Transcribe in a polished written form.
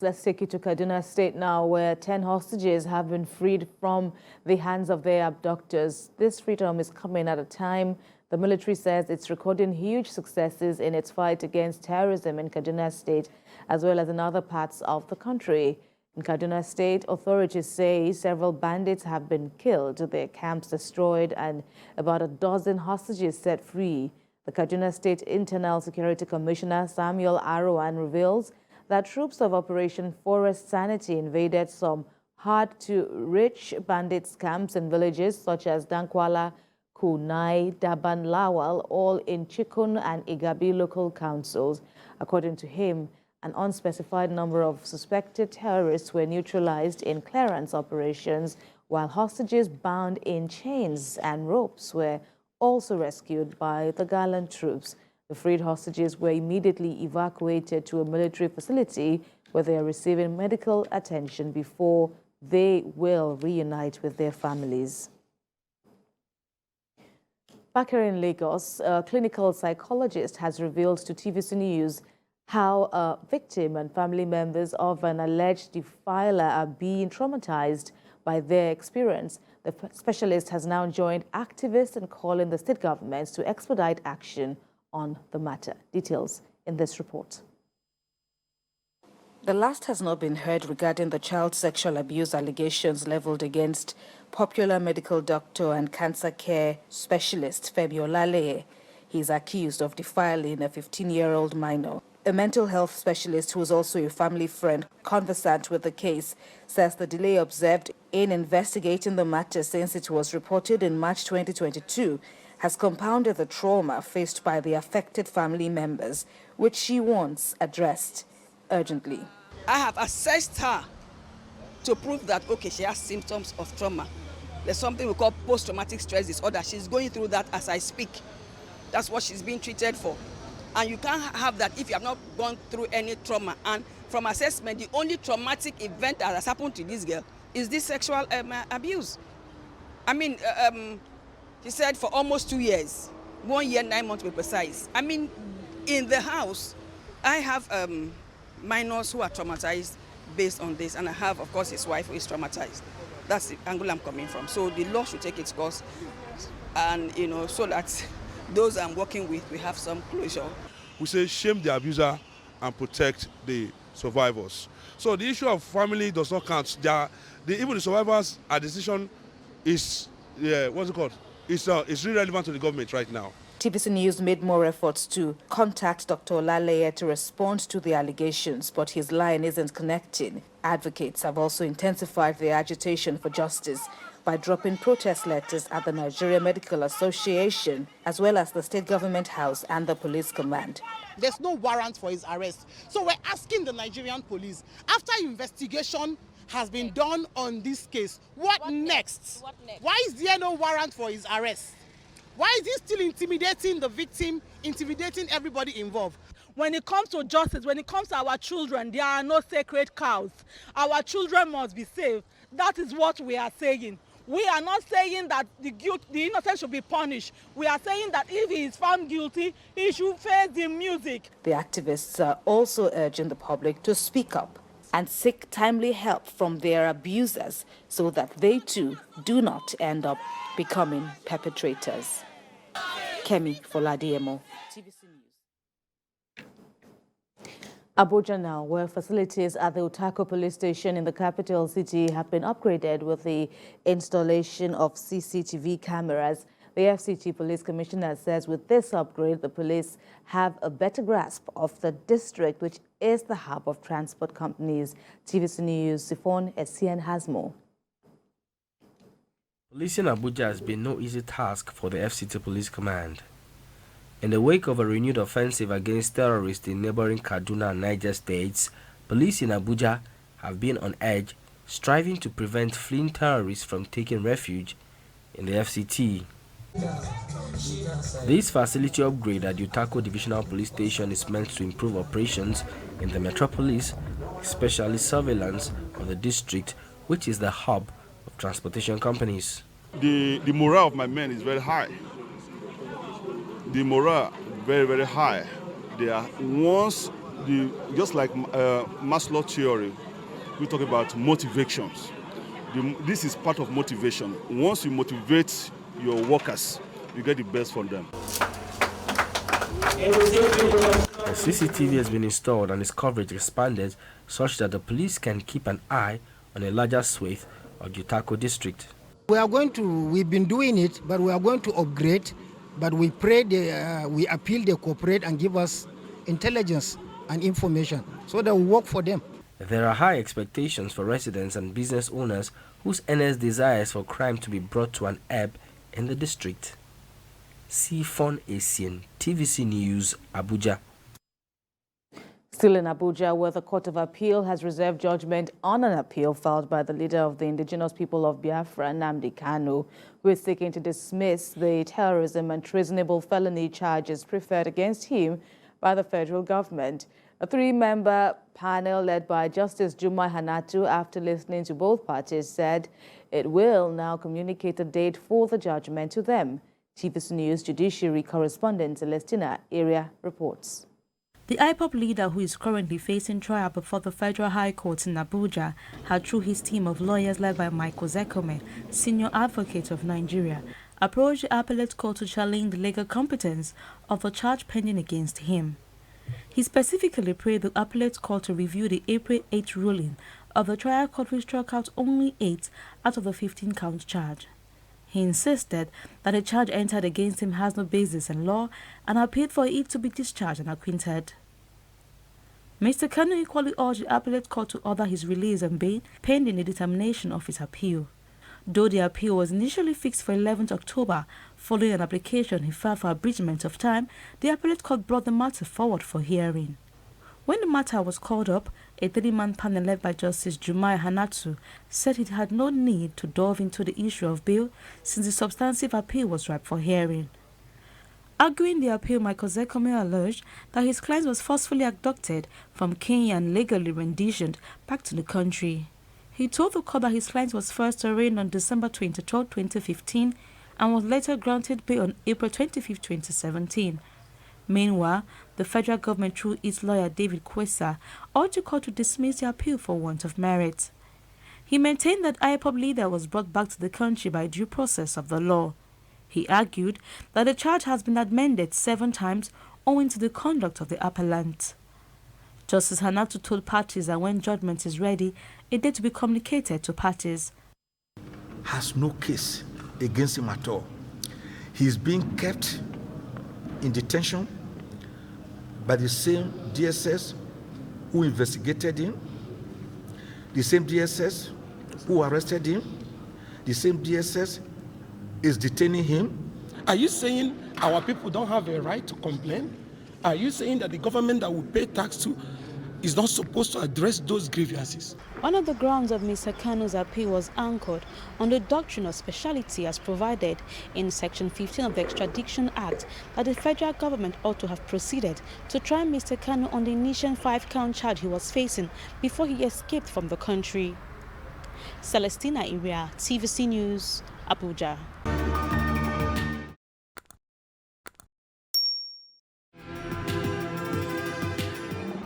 Let's take you to Kaduna State now, where 10 hostages have been freed from the hands of their abductors. This freedom is coming at a time the military says it's recording huge successes in its fight against terrorism in Kaduna State, as well as in other parts of the country. In Kaduna State, authorities say several bandits have been killed, their camps destroyed, and about a dozen hostages set free. The Kaduna State Internal Security Commissioner Samuel Arwan reveals that troops of Operation Forest Sanity invaded some hard-to-reach bandits' camps in villages such as Dankwala, Kunai, Daban Lawal, all in Chikun and Igabi local councils. According to him, an unspecified number of suspected terrorists were neutralized in clearance operations, while hostages bound in chains and ropes were also rescued by the gallant troops. The freed hostages were immediately evacuated to a military facility where they are receiving medical attention before they will reunite with their families. Back here in Lagos, a clinical psychologist has revealed to TVC News how a victim and family members of an alleged defiler are being traumatized by their experience. The specialist has now joined activists in calling the state governments to expedite action on the matter. Details in this report. The last has not been heard regarding the child sexual abuse allegations leveled against popular medical doctor and cancer care specialist Femi Olaleye. He is accused of defiling a 15-year-old minor. A mental health specialist who is also a family friend conversant with the case says the delay observed in investigating the matter since it was reported in March 2022 has compounded the trauma faced by the affected family members, which she wants addressed urgently. I have assessed her to prove that, okay, she has symptoms of trauma. There's something we call post-traumatic stress disorder. She's going through that as I speak. That's what she's being treated for. And you can't have that if you have not gone through any trauma. And from assessment, the only traumatic event that has happened to this girl is this sexual abuse. I mean, she said for almost 2 years, 1 year, 9 months to be precise. I mean, in the house, I have minors who are traumatized based on this, and I have, of course, his wife who is traumatized. That's the angle I'm coming from. So the law should take its course, and so that those I'm working with, we have some closure. We say shame the abuser and protect the survivors. So the issue of family does not count. Even the survivors' decision is what's it called? It's really relevant to the government right now. TVC News made more efforts to contact Dr. Olaleye to respond to the allegations, but his line isn't connecting. Advocates have also intensified their agitation for justice by dropping protest letters at the Nigerian Medical Association, as well as the state government house and the police command. There's no warrant for his arrest. So we're asking the Nigerian police, after investigation has been done on this case, what next? Why is there no warrant for his arrest? Why is he still intimidating the victim, intimidating everybody involved? When it comes to justice, when it comes to our children, there are no sacred cows. Our children must be saved. That is what we are saying. We are not saying that the innocent should be punished. We are saying that if he is found guilty, he should face the music. The activists are also urging the public to speak up and seek timely help from their abusers so that they too do not end up becoming perpetrators. Kemi Foladiemo, TVC News. Abuja now, where facilities at the Utako police station in the capital city have been upgraded with the installation of CCTV cameras. The FCT Police Commissioner says with this upgrade, the police have a better grasp of the district, which is the hub of transport companies. TVC News' Sifon Essien has more. Policing Abuja has been no easy task for the FCT Police Command. In the wake of a renewed offensive against terrorists in neighboring Kaduna and Niger states, police in Abuja have been on edge, striving to prevent fleeing terrorists from taking refuge in the FCT. This facility upgrade at Utako Divisional Police Station is meant to improve operations in the metropolis, especially surveillance of the district, which is the hub of transportation companies. The morale of my men is very high. The morale very, very high. They are, once just like Maslow's theory, we talk about motivations. This is part of motivation. Once you motivate your workers, you get the best from them. A CCTV has been installed and its coverage expanded such that the police can keep an eye on a larger swathe of Utako district. We've been doing it, but we are going to upgrade. But we pray, we appeal they cooperate and give us intelligence and information so that we work for them. There are high expectations for residents and business owners whose earnest desires for crime to be brought to an ebb in the district. Sifon Essien, TVC News, Abuja. Still in Abuja, where the Court of Appeal has reserved judgment on an appeal filed by the leader of the indigenous people of Biafra, Nnamdi Kanu, who is seeking to dismiss the terrorism and treasonable felony charges preferred against him by the federal government. A three-member panel led by Justice Jumai Hanatu, after listening to both parties, said it will now communicate a date for the judgment to them. TVC News Judiciary correspondent Celestina Area reports. The IPOB leader, who is currently facing trial before the Federal High Court in Abuja, had, through his team of lawyers led by Michael Zekome, senior advocate of Nigeria, approached the appellate court to challenge the legal competence of the charge pending against him. He specifically prayed the appellate court to review the April 8 ruling of the trial court, which struck out only 8 out of the 15-count charge. He insisted that the charge entered against him has no basis in law and appealed for it to be discharged and acquitted. Mr. Kanu equally urged the appellate court to order his release and bail pending the determination of his appeal. Though the appeal was initially fixed for 11th October, following an application he filed for abridgment of time, the appellate court brought the matter forward for hearing. When the matter was called up, a 3-man panel led by Justice Jumai Hanatu said it had no need to delve into the issue of bail since the substantive appeal was ripe for hearing. Arguing the appeal, Michael Zekome alleged that his client was forcefully abducted from Kenya and legally renditioned back to the country. He told the court that his client was first arraigned on December 23, 2015 and was later granted bail on April 25, 2017. Meanwhile, the federal government, through its lawyer David Kwesa, urged the court to dismiss the appeal for want of merit. He maintained that IPOB leader was brought back to the country by due process of the law. He argued that the charge has been amended 7 times owing to the conduct of the appellant. Justice Hanatu told parties that when judgment is ready, a date to be communicated to parties. Has no case against him at all. He is being kept in detention by the same DSS who investigated him, the same DSS who arrested him, the same DSS is detaining him. Are you saying our people don't have a right to complain? Are you saying that the government that we pay tax to is not supposed to address those grievances? One of the grounds of Mr. Kanu's appeal was anchored on the doctrine of speciality as provided in Section 15 of the Extradition Act, that the federal government ought to have proceeded to try Mr. Kanu on the initial 5-count charge he was facing before he escaped from the country. Celestina Area, TVC News, Abuja.